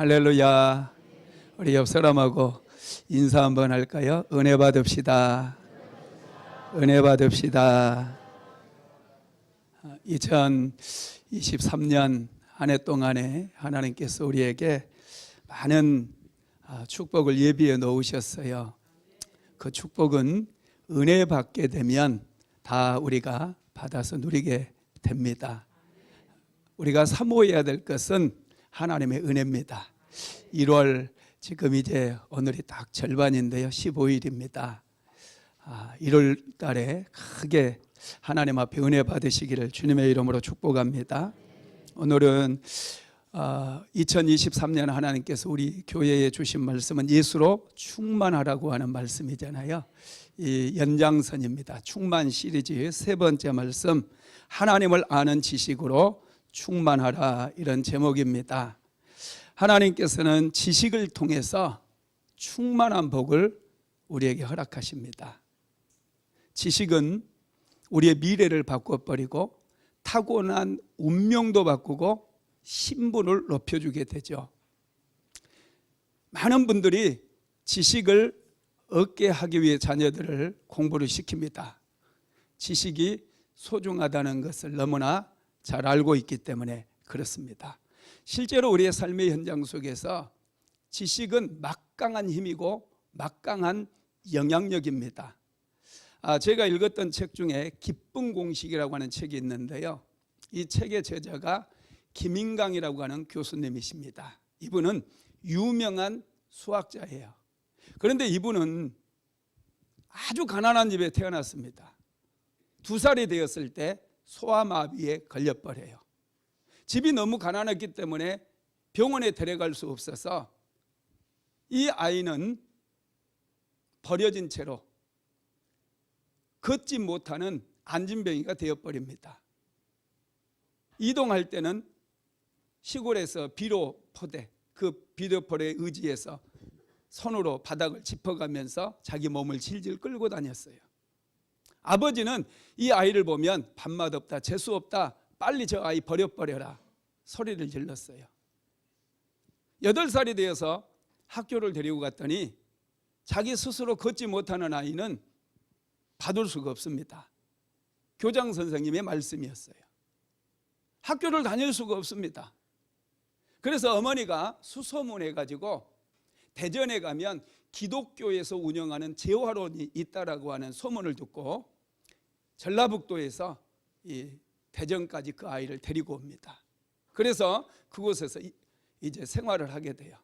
할렐루야. 우리 옆 사람하고 인사 한번 할까요? 은혜 받읍시다. 은혜 받읍시다. 2023년 한 해 동안에 하나님께서 우리에게 많은 축복을 예비해 놓으셨어요. 그 축복은 은혜 받게 되면 다 우리가 받아서 누리게 됩니다. 우리가 사모해야 될 것은 하나님의 은혜입니다. 1월 지금 이제 오늘이 딱 절반인데요. 15일입니다. 1월 달에 크게 하나님 앞에 은혜 받으시기를 주님의 이름으로 축복합니다. 오늘은 2023년 하나님께서 우리 교회에 주신 말씀은 예수로 충만하라고 하는 말씀이잖아요. 이 연장선입니다. 충만 시리즈의 세 번째 말씀, 하나님을 아는 지식으로 충만하라, 이런 제목입니다. 하나님께서는 지식을 통해서 충만한 복을 우리에게 허락하십니다. 지식은 우리의 미래를 바꿔버리고 타고난 운명도 바꾸고 신분을 높여주게 되죠. 많은 분들이 지식을 얻게 하기 위해 자녀들을 공부를 시킵니다. 지식이 소중하다는 것을 너무나 잘 알고 있기 때문에 그렇습니다. 실제로 우리의 삶의 현장 속에서 지식은 막강한 힘이고 막강한 영향력입니다. 제가 읽었던 책 중에 기쁜 공식이라고 하는 책이 있는데요. 이 책의 저자가 김인강이라고 하는 교수님이십니다. 이분은 유명한 수학자예요. 그런데 이분은 아주 가난한 집에 태어났습니다. 2살이 되었을 때 소아마비에 걸려버려요. 집이 너무 가난했기 때문에 병원에 데려갈 수 없어서 이 아이는 버려진 채로 걷지 못하는 안진뱅이가 되어버립니다. 이동할 때는 시골에서 비료포대, 그 비료포대에 의지해서 손으로 바닥을 짚어가면서 자기 몸을 질질 끌고 다녔어요. 아버지는 이 아이를 보면 밥맛 없다, 재수 없다, 빨리 저 아이 버려버려라 소리를 질렀어요. 8살이 되어서 학교를 데리고 갔더니 자기 스스로 걷지 못하는 아이는 봐둘 수가 없습니다. 교장 선생님의 말씀이었어요. 학교를 다닐 수가 없습니다. 그래서 어머니가 수소문해가지고 대전에 가면 기독교에서 운영하는 재활원이 있다라고 하는 소문을 듣고 전라북도에서 이 대전까지 그 아이를 데리고 옵니다. 그래서 그곳에서 이제 생활을 하게 돼요.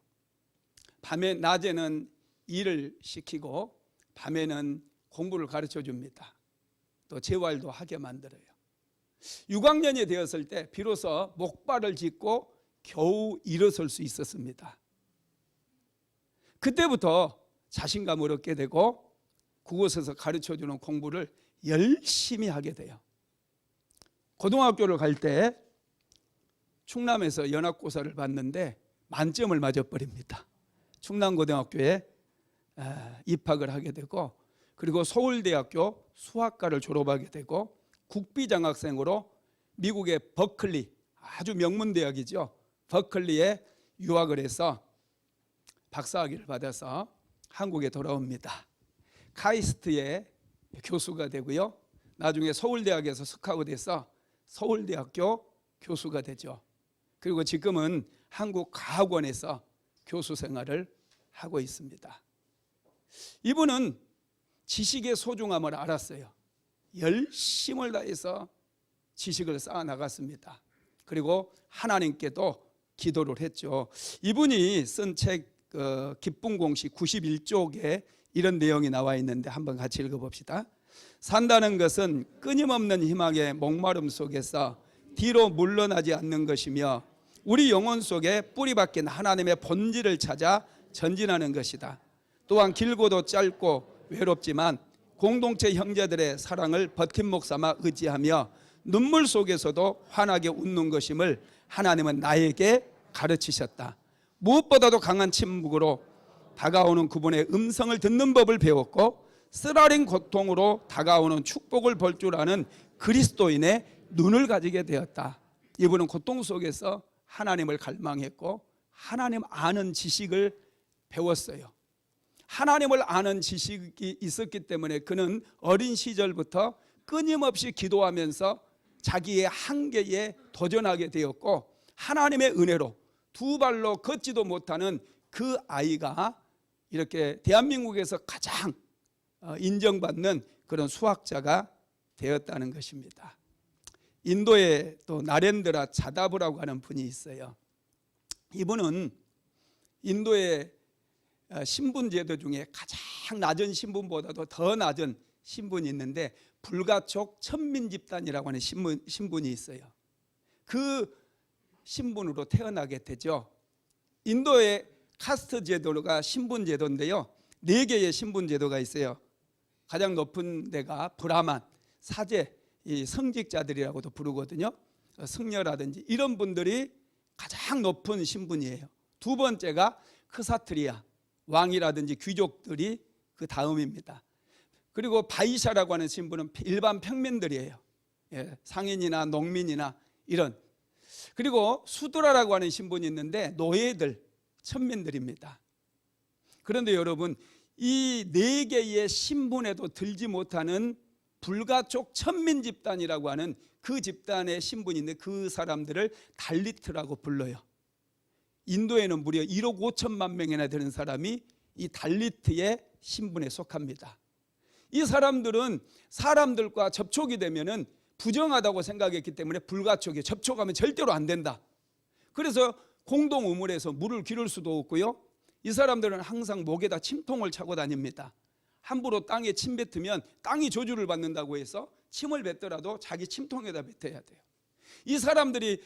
낮에는 일을 시키고 밤에는 공부를 가르쳐 줍니다. 또 재활도 하게 만들어요. 6학년이 되었을 때 비로소 목발을 짚고 겨우 일어설 수 있었습니다. 그때부터 자신감을 얻게 되고 그곳에서 가르쳐주는 공부를 열심히 하게 돼요. 고등학교를 갈 때 충남에서 연합고사를 봤는데 만점을 맞아버립니다. 충남고등학교에 입학을 하게 되고, 그리고 서울대학교 수학과를 졸업하게 되고 국비장학생으로 미국의 버클리, 아주 명문대학이죠, 버클리에 유학을 해서 박사학위를 받아서 한국에 돌아옵니다. 카이스트의 교수가 되고요, 나중에 서울대학에서 스카웃돼서 서울대학교 교수가 되죠. 그리고 지금은 한국과학원에서 교수 생활을 하고 있습니다. 이분은 지식의 소중함을 알았어요. 열심을 다해서 지식을 쌓아 나갔습니다. 그리고 하나님께도 기도를 했죠. 이분이 쓴 책 기쁜 공식 91쪽에 이런 내용이 나와 있는데 한번 같이 읽어봅시다. 산다는 것은 끊임없는 희망의 목마름 속에서 뒤로 물러나지 않는 것이며 우리 영혼 속에 뿌리 박힌 하나님의 본질을 찾아 전진하는 것이다. 또한 길고도 짧고 외롭지만 공동체 형제들의 사랑을 버팀목 삼아 의지하며 눈물 속에서도 환하게 웃는 것임을 하나님은 나에게 가르치셨다. 무엇보다도 강한 침묵으로 다가오는 그분의 음성을 듣는 법을 배웠고 쓰라린 고통으로 다가오는 축복을 볼 줄 아는 그리스도인의 눈을 가지게 되었다. 이분은 고통 속에서 하나님을 갈망했고 하나님 아는 지식을 배웠어요. 하나님을 아는 지식이 있었기 때문에 그는 어린 시절부터 끊임없이 기도하면서 자기의 한계에 도전하게 되었고, 하나님의 은혜로 두 발로 걷지도 못하는 그 아이가 이렇게 대한민국에서 가장 인정받는 그런 수학자가 되었다는 것입니다. 인도에 또 나렌드라 자다브라고 하는 분이 있어요. 이분은 인도의 신분 제도 중에 가장 낮은 신분보다도 더 낮은 신분이 있는데 불가촉 천민집단이라고 하는 신분이 있어요. 그 신분으로 태어나게 되죠. 인도의 카스트 제도가 신분 제도인데요, 4개의 신분 제도가 있어요. 가장 높은 데가 브라만, 사제, 이 성직자들이라고도 부르거든요. 승려라든지 이런 분들이 가장 높은 신분이에요. 두 번째가 크사트리아, 왕이라든지 귀족들이 그 다음입니다. 그리고 바이샤라고 하는 신분은 일반 평민들이에요. 상인이나 농민이나 이런. 그리고 수드라라고 하는 신분이 있는데 노예들, 천민들입니다. 그런데 여러분, 이 4개의 신분에도 들지 못하는 불가촉 천민집단이라고 하는 그 집단의 신분이 있는데 그 사람들을 달리트라고 불러요. 인도에는 무려 1억 5천만 명이나 되는 사람이 이 달리트의 신분에 속합니다. 이 사람들은 사람들과 접촉이 되면은 부정하다고 생각했기 때문에 불가촉이, 접촉하면 절대로 안 된다. 그래서 공동 우물에서 물을 기를 수도 없고요, 이 사람들은 항상 목에다 침통을 차고 다닙니다. 함부로 땅에 침 뱉으면 땅이 저주를 받는다고 해서 침을 뱉더라도 자기 침통에다 뱉어야 돼요. 이 사람들이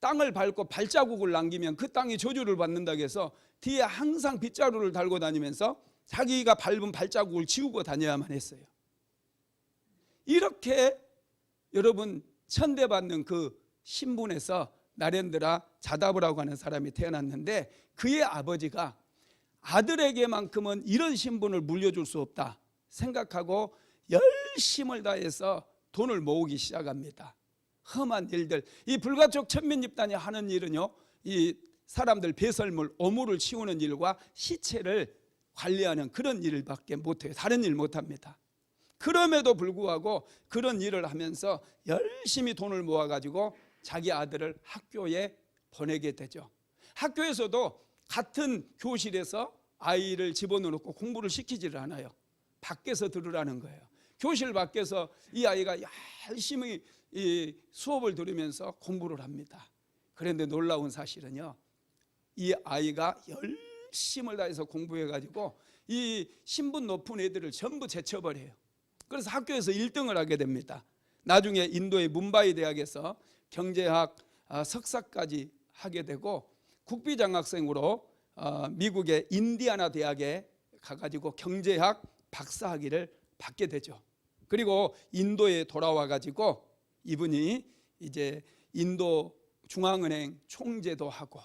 땅을 밟고 발자국을 남기면 그 땅이 저주를 받는다고 해서 뒤에 항상 빗자루를 달고 다니면서 자기가 밟은 발자국을 지우고 다녀야만 했어요. 이렇게 여러분 천대받는 그 신분에서 나렌드라 자다브라고 하는 사람이 태어났는데, 그의 아버지가 아들에게만큼은 이런 신분을 물려줄 수 없다 생각하고 열심을 다해서 돈을 모으기 시작합니다. 험한 일들, 이 불가촉 천민집단이 하는 일은요, 이 사람들 배설물, 오물을 치우는 일과 시체를 관리하는 그런 일밖에 못해요. 다른 일 못합니다. 그럼에도 불구하고 그런 일을 하면서 열심히 돈을 모아가지고 자기 아들을 학교에 보내게 되죠. 학교에서도 같은 교실에서 아이를 집어넣고 공부를 시키지를 않아요. 밖에서 들으라는 거예요. 교실 밖에서 이 아이가 열심히 이 수업을 들으면서 공부를 합니다. 그런데 놀라운 사실은요, 이 아이가 열심을 다해서 공부해가지고 이 신분 높은 애들을 전부 제쳐버려요. 그래서 학교에서 1등을 하게 됩니다. 나중에 인도의 문바이 대학에서 경제학 석사까지 하게 되고, 국비장학생으로 미국의 인디아나 대학에 가가지고 경제학 박사학위를 받게 되죠. 그리고 인도에 돌아와 가지고 이분이 이제 인도 중앙은행 총재도 하고,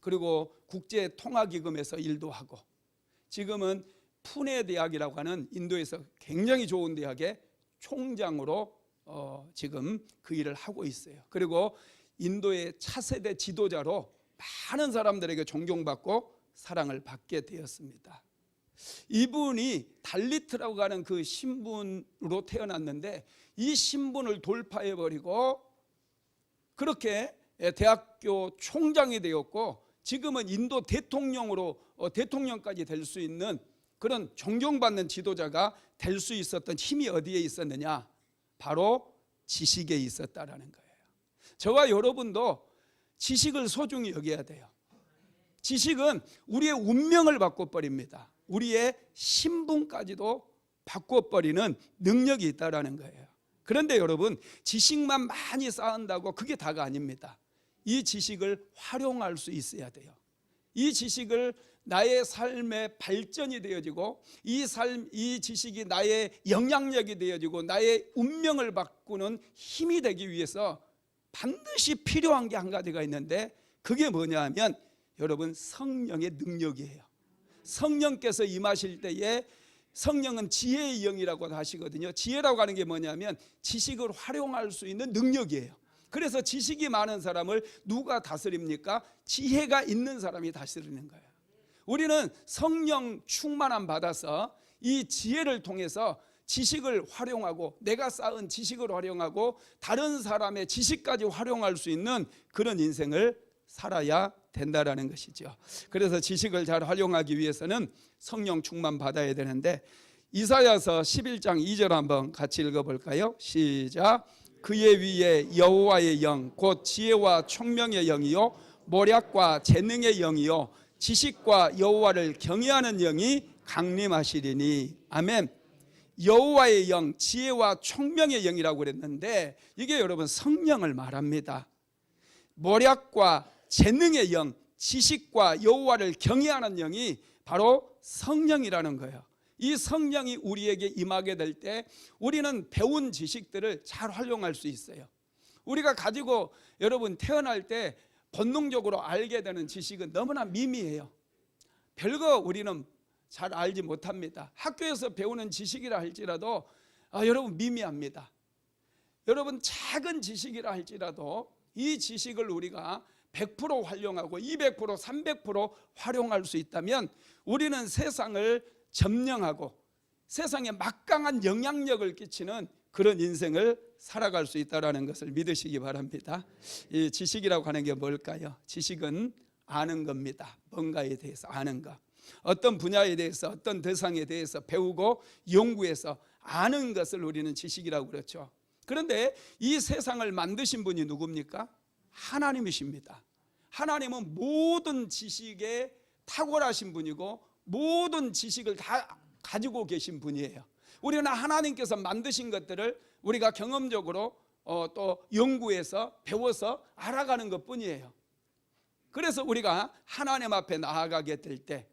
그리고 국제통화기금에서 일도 하고, 지금은 푸네 대학이라고 하는 인도에서 굉장히 좋은 대학의 총장으로 지금 그 일을 하고 있어요. 그리고 인도의 차세대 지도자로 많은 사람들에게 존경받고 사랑을 받게 되었습니다. 이분이 달리트라고 하는 그 신분으로 태어났는데 이 신분을 돌파해버리고 그렇게 대학교 총장이 되었고, 지금은 인도 대통령까지 될 수 있는 그런 존경받는 지도자가 될 수 있었던 힘이 어디에 있었느냐? 바로 지식에 있었다라는 거예요. 저와 여러분도 지식을 소중히 여겨야 돼요. 지식은 우리의 운명을 바꿔버립니다. 우리의 신분까지도 바꿔버리는 능력이 있다라는 거예요. 그런데 여러분, 지식만 많이 쌓은다고 그게 다가 아닙니다. 이 지식을 활용할 수 있어야 돼요. 이 지식을 나의 삶의 발전이 되어지고, 이 지식이 나의 영향력이 되어지고 나의 운명을 바꾸는 힘이 되기 위해서 반드시 필요한 게 한 가지가 있는데, 그게 뭐냐 하면 여러분, 성령의 능력이에요. 성령께서 임하실 때에, 성령은 지혜의 영이라고 하시거든요. 지혜라고 하는 게 뭐냐면 지식을 활용할 수 있는 능력이에요. 그래서 지식이 많은 사람을 누가 다스립니까? 지혜가 있는 사람이 다스리는 거예요. 우리는 성령 충만함 받아서 이 지혜를 통해서 지식을 활용하고 내가 쌓은 지식을 활용하고 다른 사람의 지식까지 활용할 수 있는 그런 인생을 살아야 된다라는 것이죠. 그래서 지식을 잘 활용하기 위해서는 성령 충만 받아야 되는데, 이사야서 11장 2절 한번 같이 읽어볼까요? 시작. 그의 위에 여호와의 영 곧 지혜와 총명의 영이요 모략과 재능의 영이요 지식과 여호와를 경외하는 영이 강림하시리니. 아멘. 여호와의 영, 지혜와 총명의 영이라고 그랬는데 이게 여러분 성령을 말합니다. 모략과 재능의 영, 지식과 여호와를 경외하는 영이 바로 성령이라는 거예요. 이 성령이 우리에게 임하게 될 때 우리는 배운 지식들을 잘 활용할 수 있어요. 우리가 가지고 여러분 태어날 때 본능적으로 알게 되는 지식은 너무나 미미해요. 별거 우리는 잘 알지 못합니다. 학교에서 배우는 지식이라 할지라도 여러분 미미합니다. 여러분 작은 지식이라 할지라도 이 지식을 우리가 100% 활용하고 200%, 300% 활용할 수 있다면 우리는 세상을 점령하고 세상에 막강한 영향력을 끼치는 그런 인생을 살아갈 수 있다는 것을 믿으시기 바랍니다. 이 지식이라고 하는 게 뭘까요? 지식은 아는 겁니다. 뭔가에 대해서 아는 것, 어떤 분야에 대해서 어떤 대상에 대해서 배우고 연구해서 아는 것을 우리는 지식이라고 그렇죠. 그런데 이 세상을 만드신 분이 누굽니까? 하나님이십니다. 하나님은 모든 지식에 탁월하신 분이고 모든 지식을 다 가지고 계신 분이에요. 우리는 하나님께서 만드신 것들을 우리가 경험적으로 또 연구해서 배워서 알아가는 것뿐이에요. 그래서 우리가 하나님 앞에 나아가게 될 때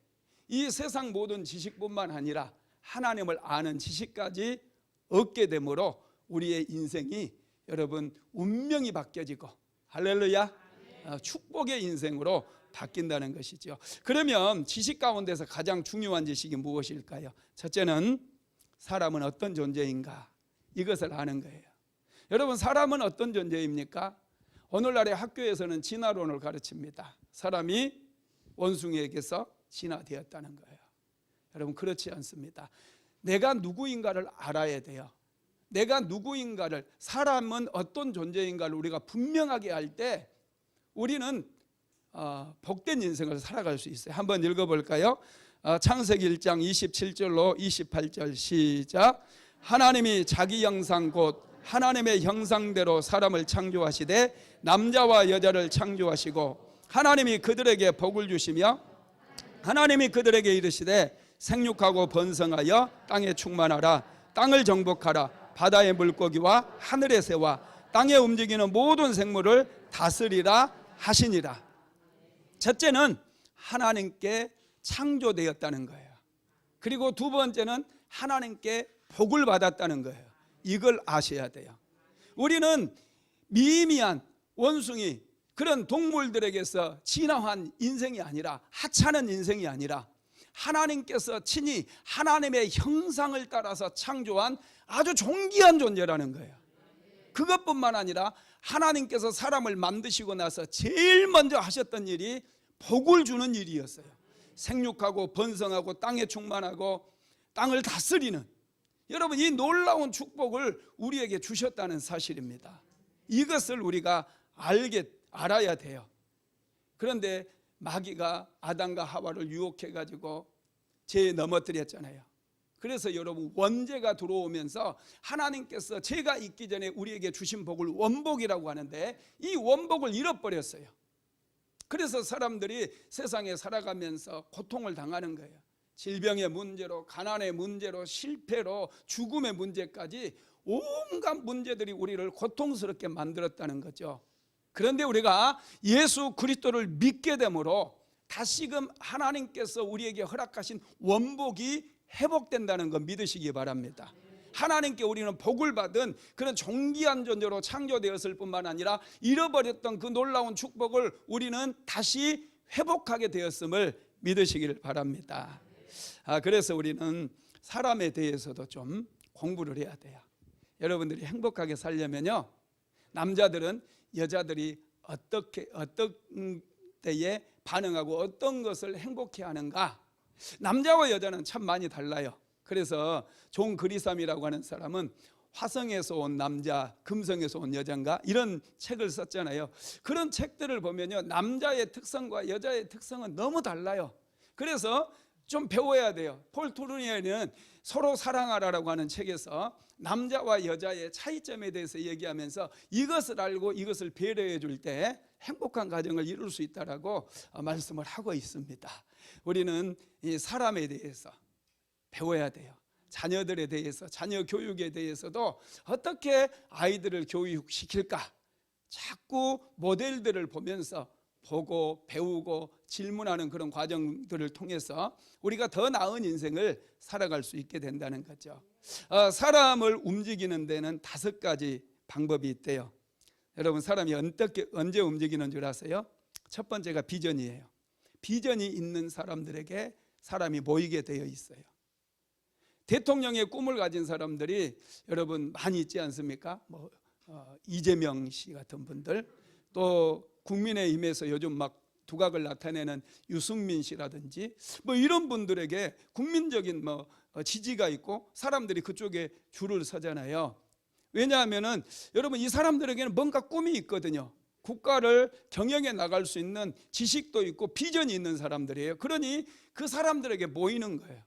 이 세상 모든 지식뿐만 아니라 하나님을 아는 지식까지 얻게 되므로 우리의 인생이 여러분 운명이 바뀌어지고 할렐루야, 축복의 인생으로 바뀐다는 것이죠. 그러면 지식 가운데서 가장 중요한 지식이 무엇일까요? 첫째는 사람은 어떤 존재인가, 이것을 아는 거예요. 여러분, 사람은 어떤 존재입니까? 오늘날의 학교에서는 진화론을 가르칩니다. 사람이 원숭이에게서 진화되었다는 거예요. 여러분, 그렇지 않습니다. 내가 누구인가를 알아야 돼요. 내가 누구인가를, 사람은 어떤 존재인가를 우리가 분명하게 할 때 우리는 복된 인생을 살아갈 수 있어요. 한번 읽어볼까요? 창세기 1장 27절로 28절 시작. 하나님이 자기 형상 곧 하나님의 형상대로 사람을 창조하시되 남자와 여자를 창조하시고 하나님이 그들에게 복을 주시며 하나님이 그들에게 이르시되 생육하고 번성하여 땅에 충만하라. 땅을 정복하라. 바다의 물고기와 하늘의 새와 땅에 움직이는 모든 생물을 다스리라 하시니라. 첫째는 하나님께 창조되었다는 거예요. 그리고 두 번째는 하나님께 복을 받았다는 거예요. 이걸 아셔야 돼요. 우리는 미미한 원숭이, 그런 동물들에게서 진화한 인생이 아니라, 하찮은 인생이 아니라 하나님께서 친히 하나님의 형상을 따라서 창조한 아주 존귀한 존재라는 거예요. 그것뿐만 아니라 하나님께서 사람을 만드시고 나서 제일 먼저 하셨던 일이 복을 주는 일이었어요. 생육하고 번성하고 땅에 충만하고 땅을 다스리는, 여러분, 이 놀라운 축복을 우리에게 주셨다는 사실입니다. 이것을 우리가 알아야 돼요. 그런데 마귀가 아담과 하와를 유혹해가지고 죄에 넘어뜨렸잖아요. 그래서 여러분, 원죄가 들어오면서 하나님께서 죄가 있기 전에 우리에게 주신 복을 원복이라고 하는데 이 원복을 잃어버렸어요. 그래서 사람들이 세상에 살아가면서 고통을 당하는 거예요. 질병의 문제로, 가난의 문제로, 실패로, 죽음의 문제까지 온갖 문제들이 우리를 고통스럽게 만들었다는 거죠. 그런데 우리가 예수 그리스도를 믿게 되므로 다시금 하나님께서 우리에게 허락하신 원복이 회복된다는 거 믿으시기 바랍니다. 하나님께 우리는 복을 받은 그런 존귀한 존재로 창조되었을 뿐만 아니라 잃어버렸던 그 놀라운 축복을 우리는 다시 회복하게 되었음을 믿으시기를 바랍니다. 그래서 우리는 사람에 대해서도 좀 공부를 해야 돼요. 여러분들이 행복하게 살려면요, 남자들은 여자들이 어떤 때에 반응하고 어떤 것을 행복해하는가. 남자와 여자는 참 많이 달라요. 그래서 존 그리삼이라고 하는 사람은 화성에서 온 남자, 금성에서 온 여자인가 이런 책을 썼잖아요. 그런 책들을 보면요, 남자의 특성과 여자의 특성은 너무 달라요. 그래서 좀 배워야 돼요. 폴 투르니에는 서로 사랑하라라고 하는 책에서 남자와 여자의 차이점에 대해서 얘기하면서 이것을 알고 이것을 배려해 줄 때 행복한 가정을 이룰 수 있다라고 말씀을 하고 있습니다. 우리는 이 사람에 대해서 배워야 돼요. 자녀들에 대해서, 자녀 교육에 대해서도 어떻게 아이들을 교육시킬까, 자꾸 모델들을 보면서 보고 배우고 질문하는 그런 과정들을 통해서 우리가 더 나은 인생을 살아갈 수 있게 된다는 거죠. 사람을 움직이는 데는 5가지 방법이 있대요. 여러분, 사람이 언제 움직이는 줄 아세요? 첫 번째가 비전이에요. 비전이 있는 사람들에게 사람이 모이게 되어 있어요. 대통령의 꿈을 가진 사람들이 여러분 많이 있지 않습니까? 이재명 씨 같은 분들, 또 국민의힘에서 요즘 막 두각을 나타내는 유승민 씨라든지 이런 분들에게 국민적인 지지가 있고 사람들이 그쪽에 줄을 서잖아요. 왜냐하면은 여러분, 이 사람들에게는 뭔가 꿈이 있거든요. 국가를 경영해 나갈 수 있는 지식도 있고 비전이 있는 사람들이에요. 그러니 그 사람들에게 모이는 거예요.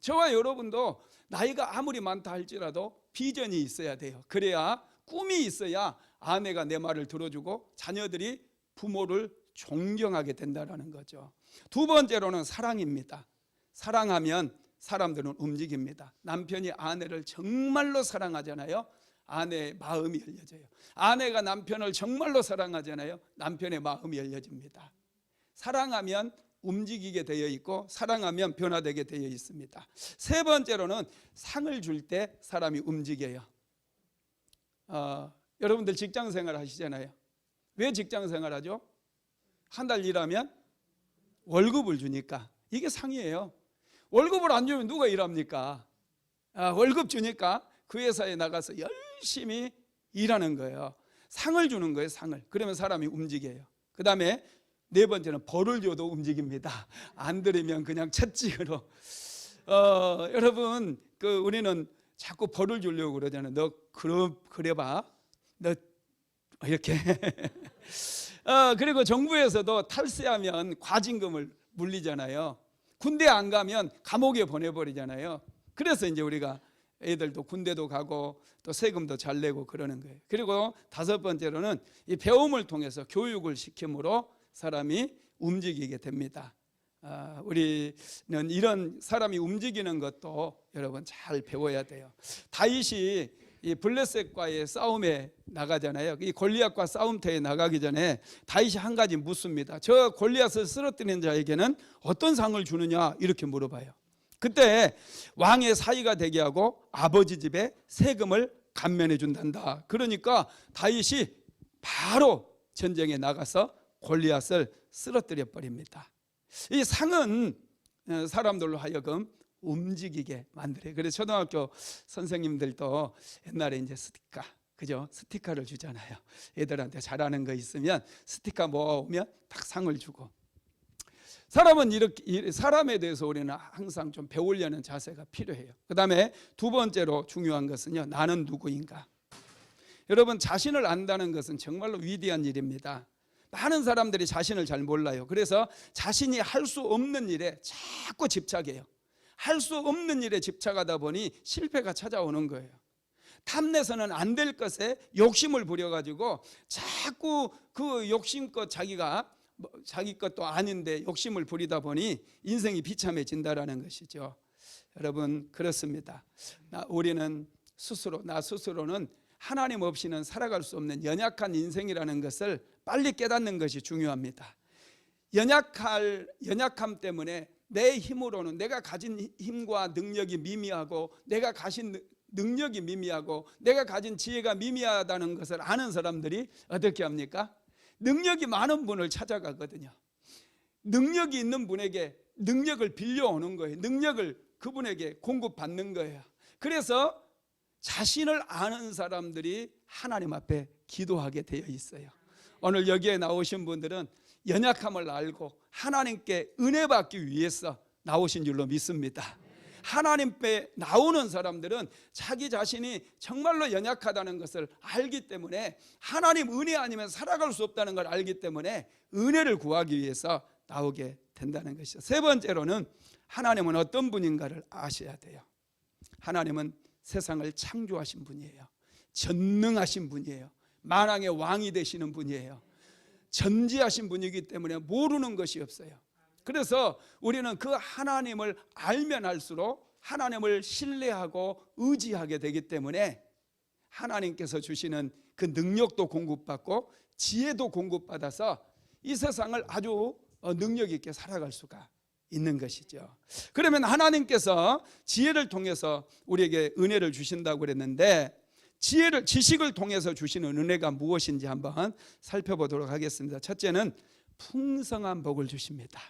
저와 여러분도 나이가 아무리 많다 할지라도 비전이 있어야 돼요. 그래야, 꿈이 있어야 아내가 내 말을 들어주고 자녀들이 부모를 존경하게 된다는 거죠. 2번째로는 사랑입니다. 사랑하면 사람들은 움직입니다. 남편이 아내를 정말로 사랑하잖아요. 아내의 마음이 열려져요. 아내가 남편을 정말로 사랑하잖아요. 남편의 마음이 열려집니다. 사랑하면 움직이게 되어 있고 사랑하면 변화되게 되어 있습니다. 3번째로는 상을 줄 때 사람이 움직여요. 여러분들 직장생활 하시잖아요. 왜 직장생활 하죠? 한 달 일하면 월급을 주니까. 이게 상이에요. 월급을 안 주면 누가 일합니까? 월급 주니까 그 회사에 나가서 열심히 일하는 거예요. 상을 주는 거예요. 상을. 그러면 사람이 움직여요. 그 다음에 4번째는 벌을 줘도 움직입니다. 안 들으면 그냥 채찍으로. 여러분, 우리는 자꾸 벌을 주려고 그러잖아요. 너 그래봐. 너 이렇게. 그리고 정부에서도 탈세하면 과징금을 물리잖아요. 군대 안 가면 감옥에 보내버리잖아요. 그래서 이제 우리가 애들도 군대도 가고 또 세금도 잘 내고 그러는 거예요. 그리고 5번째로는 이 배움을 통해서 교육을 시킴으로 사람이 움직이게 됩니다. 우리는 이런 사람이 움직이는 것도 여러분 잘 배워야 돼요. 다윗이 이 블레셋과의 싸움에 나가잖아요. 이 골리앗과 싸움터에 나가기 전에 다윗이 한 가지 묻습니다. 저 골리앗을 쓰러뜨리는 자에게는 어떤 상을 주느냐 이렇게 물어봐요. 그때 왕의 사위가 되게 하고 아버지 집에 세금을 감면해 준단다. 그러니까 다윗이 바로 전쟁에 나가서 골리앗을 쓰러뜨려 버립니다. 이 상은 사람들로 하여금 움직이게 만들어요. 그래서 초등학교 선생님들도 옛날에 이제 스티커를 주잖아요. 애들한테 잘하는 거 있으면 스티커 모아오면 딱 상을 주고. 사람은 이렇게, 사람에 대해서 우리는 항상 좀 배우려는 자세가 필요해요. 그 다음에 2번째로 중요한 것은요, 나는 누구인가. 여러분, 자신을 안다는 것은 정말로 위대한 일입니다. 많은 사람들이 자신을 잘 몰라요. 그래서 자신이 할 수 없는 일에 자꾸 집착해요. 할 수 없는 일에 집착하다 보니 실패가 찾아오는 거예요. 탐내서는 안 될 것에 욕심을 부려가지고 자꾸 그 욕심껏 자기 것도 아닌데 욕심을 부리다 보니 인생이 비참해진다라는 것이죠. 여러분, 그렇습니다. 우리는 나 스스로는 하나님 없이는 살아갈 수 없는 연약한 인생이라는 것을 빨리 깨닫는 것이 중요합니다. 연약함 때문에 내 힘으로는, 내가 가진 힘과 능력이 미미하고, 내가 가진 능력이 미미하고, 내가 가진 지혜가 미미하다는 것을 아는 사람들이 어떻게 합니까? 능력이 많은 분을 찾아가거든요. 능력이 있는 분에게 능력을 빌려오는 거예요. 능력을 그분에게 공급받는 거예요. 그래서 자신을 아는 사람들이 하나님 앞에 기도하게 되어 있어요. 오늘 여기에 나오신 분들은 연약함을 알고 하나님께 은혜 받기 위해서 나오신 줄로 믿습니다. 하나님께 나오는 사람들은 자기 자신이 정말로 연약하다는 것을 알기 때문에, 하나님 은혜 아니면 살아갈 수 없다는 걸 알기 때문에 은혜를 구하기 위해서 나오게 된다는 것이죠. 세 번째로는 하나님은 어떤 분인가를 아셔야 돼요. 하나님은 세상을 창조하신 분이에요. 전능하신 분이에요. 만왕의 왕이 되시는 분이에요. 전지하신 분이기 때문에 모르는 것이 없어요. 그래서 우리는 그 하나님을 알면 알수록 하나님을 신뢰하고 의지하게 되기 때문에 하나님께서 주시는 그 능력도 공급받고 지혜도 공급받아서 이 세상을 아주 능력 있게 살아갈 수가 있는 것이죠. 그러면 하나님께서 지혜를 통해서 우리에게 은혜를 주신다고 그랬는데, 지식을 통해서 주시는 은혜가 무엇인지 한번 살펴보도록 하겠습니다. 첫째는 풍성한 복을 주십니다.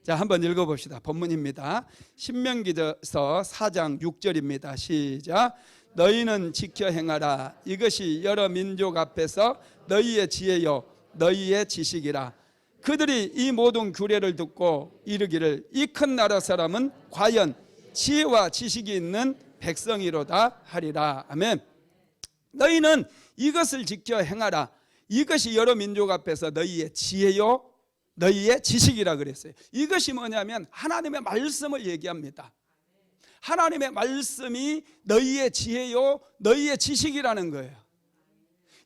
자, 한번 읽어봅시다. 본문입니다. 신명기서 4장 6절입니다. 시작. 너희는 지켜 행하라. 이것이 여러 민족 앞에서 너희의 지혜요 너희의 지식이라. 그들이 이 모든 규례를 듣고 이르기를 이 큰 나라 사람은 과연 지혜와 지식이 있는 백성이로다 하리라. 아멘. 너희는 이것을 지켜 행하라. 이것이 여러 민족 앞에서 너희의 지혜요 너희의 지식이라 그랬어요. 이것이 뭐냐면 하나님의 말씀을 얘기합니다. 하나님의 말씀이 너희의 지혜요 너희의 지식이라는 거예요.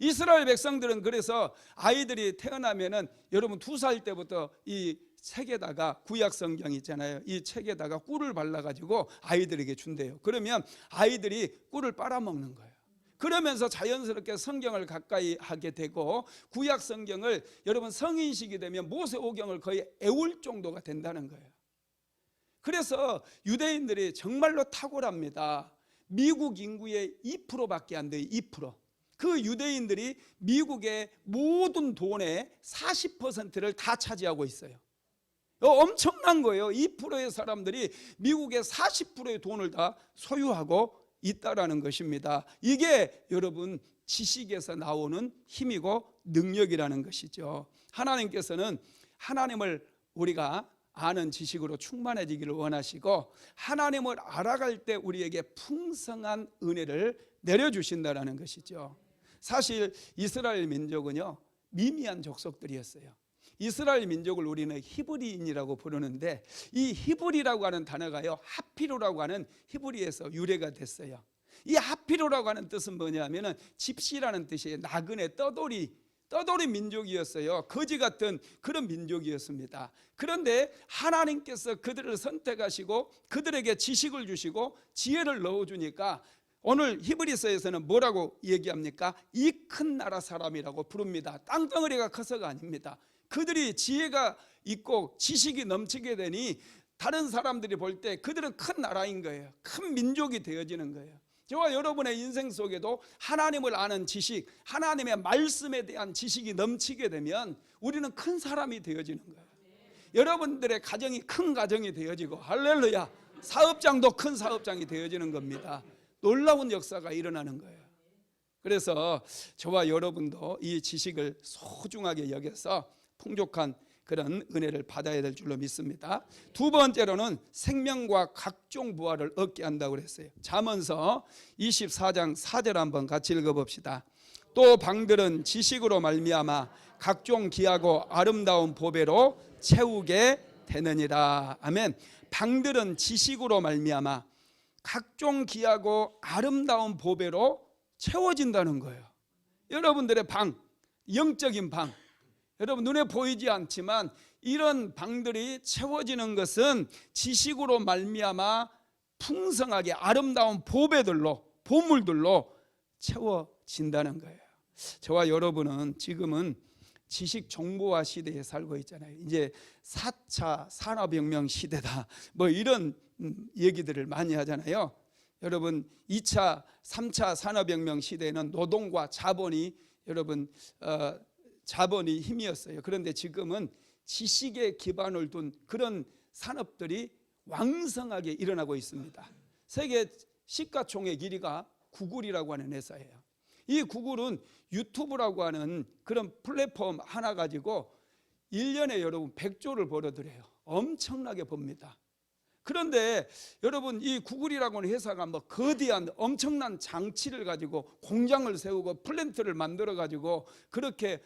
이스라엘 백성들은 그래서 아이들이 태어나면은 여러분 2살 때부터 이 책에다가, 구약 성경 있잖아요, 이 책에다가 꿀을 발라가지고 아이들에게 준대요. 그러면 아이들이 꿀을 빨아먹는 거예요. 그러면서 자연스럽게 성경을 가까이 하게 되고, 구약 성경을 여러분 성인식이 되면 모세오경을 거의 애울 정도가 된다는 거예요. 그래서 유대인들이 정말로 탁월합니다. 미국 인구의 2%밖에 안 돼요. 2%. 그 유대인들이 미국의 모든 돈의 40%를 다 차지하고 있어요. 엄청난 거예요. 2%의 사람들이 미국의 40%의 돈을 다 소유하고 있다라는 것입니다. 이게 여러분 지식에서 나오는 힘이고 능력이라는 것이죠. 하나님께서는 하나님을 우리가 아는 지식으로 충만해지기를 원하시고, 하나님을 알아갈 때 우리에게 풍성한 은혜를 내려주신다는 것이죠. 사실 이스라엘 민족은요 미미한 족속들이었어요. 이스라엘 민족을 우리는 히브리인이라고 부르는데, 이 히브리라고 하는 단어가요 하피로라고 하는 히브리에서 유래가 됐어요. 이 하피로라고 하는 뜻은 뭐냐면은 집시라는 뜻이에요. 나그네 떠돌이 민족이었어요. 거지 같은 그런 민족이었습니다. 그런데 하나님께서 그들을 선택하시고 그들에게 지식을 주시고 지혜를 넣어주니까 오늘 히브리서에서는 뭐라고 얘기합니까? 이 큰 나라 사람이라고 부릅니다. 땅덩어리가 커서가 아닙니다. 그들이 지혜가 있고 지식이 넘치게 되니 다른 사람들이 볼 때 그들은 큰 나라인 거예요. 큰 민족이 되어지는 거예요. 저와 여러분의 인생 속에도 하나님을 아는 지식, 하나님의 말씀에 대한 지식이 넘치게 되면 우리는 큰 사람이 되어지는 거예요. 여러분들의 가정이 큰 가정이 되어지고, 할렐루야, 사업장도 큰 사업장이 되어지는 겁니다. 놀라운 역사가 일어나는 거예요. 그래서 저와 여러분도 이 지식을 소중하게 여겨서 풍족한 그런 은혜를 받아야 될 줄로 믿습니다. 두 번째로는 생명과 각종 부활을 얻게 한다고 그랬어요. 잠언서 24장 4절 한번 같이 읽어봅시다. 또 방들은 지식으로 말미암아 각종 기하고 아름다운 보배로 채우게 되느니라. 아멘. 방들은 지식으로 말미암아 각종 기하고 아름다운 보배로 채워진다는 거예요. 여러분들의 방, 영적인 방, 여러분 눈에 보이지 않지만 이런 방들이 채워지는 것은 지식으로 말미암아 풍성하게 아름다운 보배들로, 보물들로 채워진다는 거예요. 저와 여러분은 지금은 지식 정보화 시대에 살고 있잖아요. 이제 4차 산업혁명 시대다, 뭐 이런 얘기들을 많이 하잖아요. 여러분 2차, 3차 산업혁명 시대에는 노동과 자본이 여러분 자본이 힘이었어요. 그런데 지금은 지식에 기반을 둔 그런 산업들이 왕성하게 일어나고 있습니다. 세계 시가총액 1위가 구글이라고 하는 회사예요. 이 구글은 유튜브라고 하는 그런 플랫폼 하나 가지고 1년에 여러분 100조를 벌어들여요. 엄청나게 법니다. 그런데 여러분 이 구글이라고 하는 회사가 뭐 거대한 엄청난 장치를 가지고 공장을 세우고 플랜트를 만들어 가지고 그렇게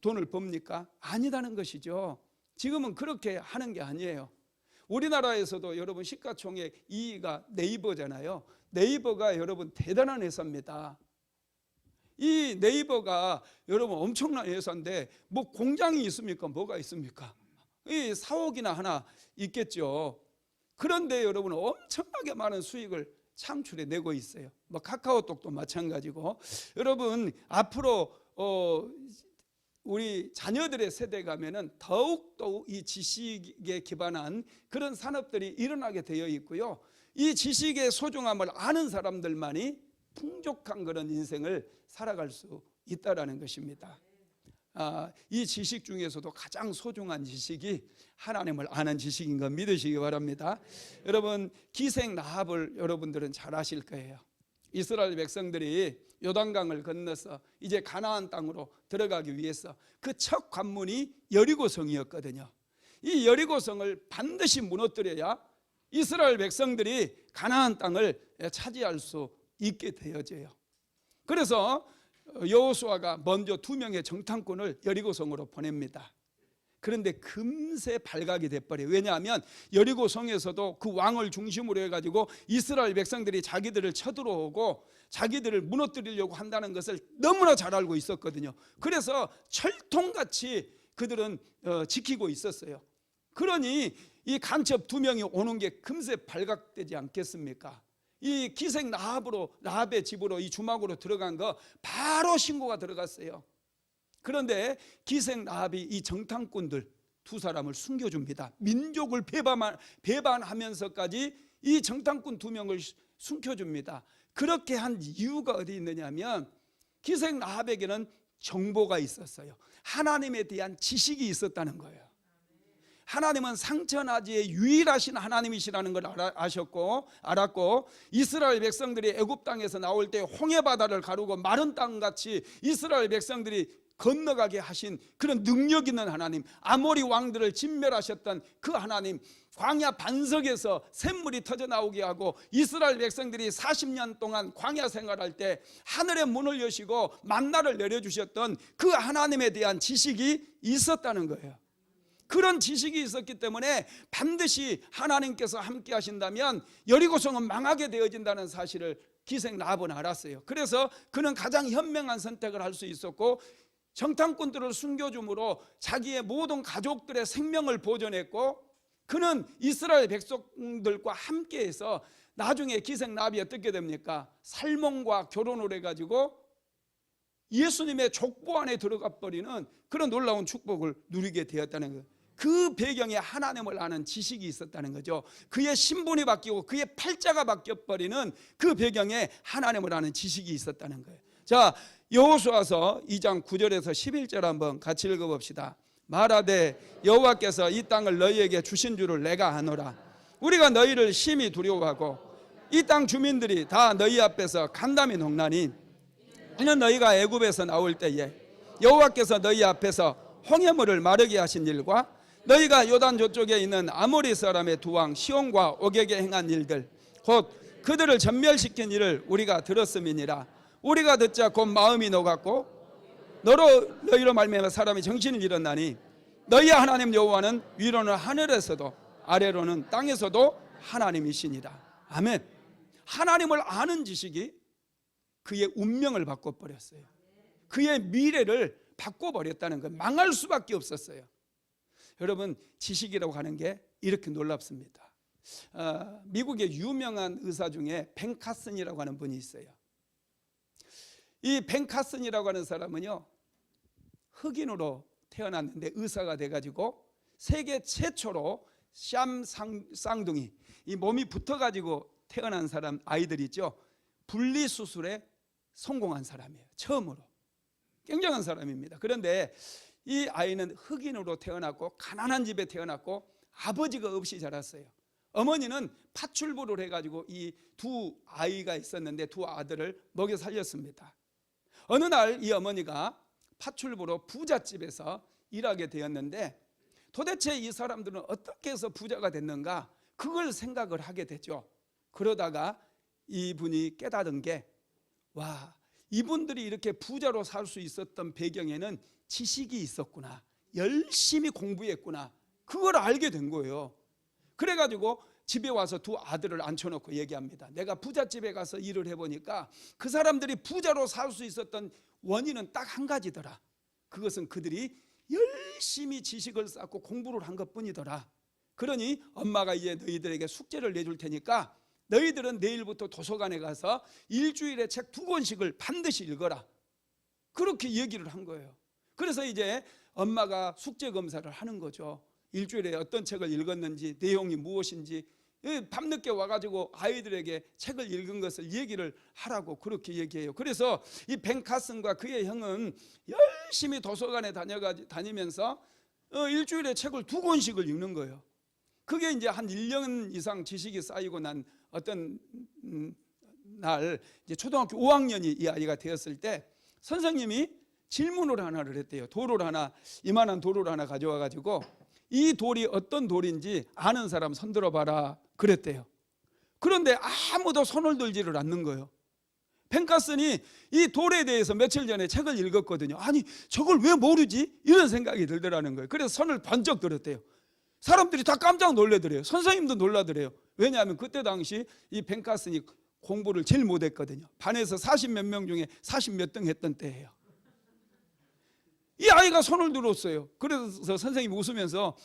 돈을 법니까? 아니다는 것이죠. 지금은 그렇게 하는 게 아니에요. 우리나라에서도 여러분 시가총액 2위가 네이버잖아요. 네이버가 여러분 대단한 회사입니다. 이 네이버가 여러분 엄청난 회사인데 뭐 공장이 있습니까? 뭐가 있습니까? 이 사옥이나 하나 있겠죠. 그런데 여러분 엄청나게 많은 수익을 창출해 내고 있어요. 뭐 카카오톡도 마찬가지고. 여러분 앞으로 우리 자녀들의 세대 가면은 더욱더욱 이 지식에 기반한 그런 산업들이 일어나게 되어 있고요. 이 지식의 소중함을 아는 사람들만이 풍족한 그런 인생을 살아갈 수 있다라는 것입니다. 이 지식 중에서도 가장 소중한 지식이 하나님을 아는 지식인 거 믿으시기 바랍니다. 여러분 기생 라합을 여러분들은 잘 아실 거예요. 이스라엘 백성들이 요단강을 건너서 이제 가나안 땅으로 들어가기 위해서 그 첫 관문이 여리고성이었거든요. 이 여리고성을 반드시 무너뜨려야 이스라엘 백성들이 가나안 땅을 차지할 수 있게 되어져요. 그래서 여호수아가 먼저 2명의 정탐꾼을 여리고성으로 보냅니다. 그런데 금세 발각이 돼버려요. 왜냐하면 여리고성에서도 그 왕을 중심으로 해가지고 이스라엘 백성들이 자기들을 쳐들어오고 자기들을 무너뜨리려고 한다는 것을 너무나 잘 알고 있었거든요. 그래서 철통같이 그들은 지키고 있었어요. 그러니 이 간첩 2명이 오는 게 금세 발각되지 않겠습니까? 이 기생 라합의 집으로 이 주막으로 들어간 거 바로 신고가 들어갔어요. 그런데 기생 라합이 이 정탐꾼들 2사람을 숨겨줍니다. 민족을 배반하면서까지 이 정탐꾼 2명을 숨겨줍니다. 그렇게 한 이유가 어디 있느냐면 기생 라합에게는 정보가 있었어요. 하나님에 대한 지식이 있었다는 거예요. 하나님은 상천하지의 유일하신 하나님이시라는 걸 알았고 이스라엘 백성들이 애굽 땅에서 나올 때 홍해바다를 가르고 마른 땅같이 이스라엘 백성들이 건너가게 하신 그런 능력 있는 하나님, 아모리 왕들을 진멸하셨던 그 하나님, 광야 반석에서 샘물이 터져 나오게 하고 이스라엘 백성들이 40년 동안 광야 생활할 때 하늘의 문을 여시고 만나를 내려주셨던 그 하나님에 대한 지식이 있었다는 거예요. 그런 지식이 있었기 때문에 반드시 하나님께서 함께 하신다면 여리고성은 망하게 되어진다는 사실을 기생 라합은 알았어요. 그래서 그는 가장 현명한 선택을 할 수 있었고 정탐꾼들을 숨겨줌으로 자기의 모든 가족들의 생명을 보존했고 그는 이스라엘 백성들과 함께해서 나중에 기생 라합이 어떻게 됩니까? 살몬과 결혼을 해가지고 예수님의 족보 안에 들어가 버리는 그런 놀라운 축복을 누리게 되었다는 거예요. 그 배경에 하나님을 아는 지식이 있었다는 거죠. 그의 신분이 바뀌고 그의 팔자가 바뀌어버리는 그 배경에 하나님을 아는 지식이 있었다는 거예요. 자, 여호수아서 2장 9절에서 11절 한번 같이 읽어봅시다. 말하되 여호와께서 이 땅을 너희에게 주신 줄을 내가 아노라. 우리가 너희를 심히 두려워하고 이 땅 주민들이 다 너희 앞에서 간담이 녹나니 이는 너희가 애굽에서 나올 때에 여호와께서 너희 앞에서 홍해물을 마르게 하신 일과 너희가 요단 저쪽에 있는 아모리 사람의 2왕 시온과 옥에게 행한 일들 곧 그들을 전멸시킨 일을 우리가 들었음이니라. 우리가 듣자 곧 마음이 녹았고 너희로 말미암아 사람이 정신을 잃었나니 너희 하나님 여호와는 위로는 하늘에서도 아래로는 땅에서도 하나님이시니라. 아멘. 하나님을 아는 지식이 그의 운명을 바꿔버렸어요. 그의 미래를 바꿔버렸다는 것. 망할 수밖에 없었어요. 여러분 지식이라고 하는 게 이렇게 놀랍습니다. 미국의 유명한 의사 중에 벤 카슨이라고 하는 분이 있어요. 이 벤 카슨이라고 하는 사람은요 흑인으로 태어났는데 의사가 돼가지고 세계 최초로 샴 쌍둥이, 이 몸이 붙어가지고 태어난 사람 아이들 있죠. 분리수술에 성공한 사람이에요. 처음으로. 굉장한 사람입니다. 그런데 이 아이는 흑인으로 태어났고 가난한 집에 태어났고 아버지가 없이 자랐어요. 어머니는 파출부를 해가지고 이 2 아이가 있었는데 2 아들을 먹여 살렸습니다. 어느 날 이 어머니가 파출부로 부잣집에서 일하게 되었는데 도대체 이 사람들은 어떻게 해서 부자가 됐는가, 그걸 생각을 하게 되죠. 그러다가 이분이 깨달은 게, 와, 이분들이 이렇게 부자로 살 수 있었던 배경에는 지식이 있었구나, 열심히 공부했구나, 그걸 알게 된 거예요. 그래가지고 집에 와서 두 아들을 앉혀놓고 얘기합니다. 내가 부잣집에 가서 일을 해보니까 그 사람들이 부자로 살 수 있었던 원인은 딱 한 가지더라. 그것은 그들이 열심히 지식을 쌓고 공부를 한 것뿐이더라. 그러니 엄마가 이제 너희들에게 숙제를 내줄 테니까 너희들은 내일부터 도서관에 가서 일주일에 책 2권씩을 반드시 읽어라. 그렇게 얘기를 한 거예요. 그래서 이제 엄마가 숙제 검사를 하는 거죠. 일주일에 어떤 책을 읽었는지, 내용이 무엇인지, 밤늦게 와가지고 아이들에게 책을 읽은 것을 얘기를 하라고 그렇게 얘기해요. 그래서 이 벤카슨과 그의 형은 열심히 도서관에 다니면서 일주일에 책을 2권씩을 읽는 거예요. 그게 이제 한 1년 이상 지식이 쌓이고 난 어떤 날, 이제 초등학교 5학년이 이 아이가 되었을 때 선생님이 질문을 하나를 했대요. 돌을 하나, 이만한 돌을 하나 가져와 가지고 이 돌이 어떤 돌인지 아는 사람 손들어 봐라 그랬대요. 그런데 아무도 손을 들지를 않는 거예요. 펜카슨이 이 돌에 대해서 며칠 전에 책을 읽었거든요. 아니 저걸 왜 모르지? 이런 생각이 들더라는 거예요. 그래서 손을 번쩍 들었대요. 사람들이 다 깜짝 놀래더래요. 선생님도 놀라더래요. 왜냐하면 그때 당시 이 펜카슨이 공부를 제일 못했거든요. 반에서 40몇 명 중에 40몇 등 했던 때예요. 이 아이가 손을 들었어요. 그래서 선생님이 웃으면서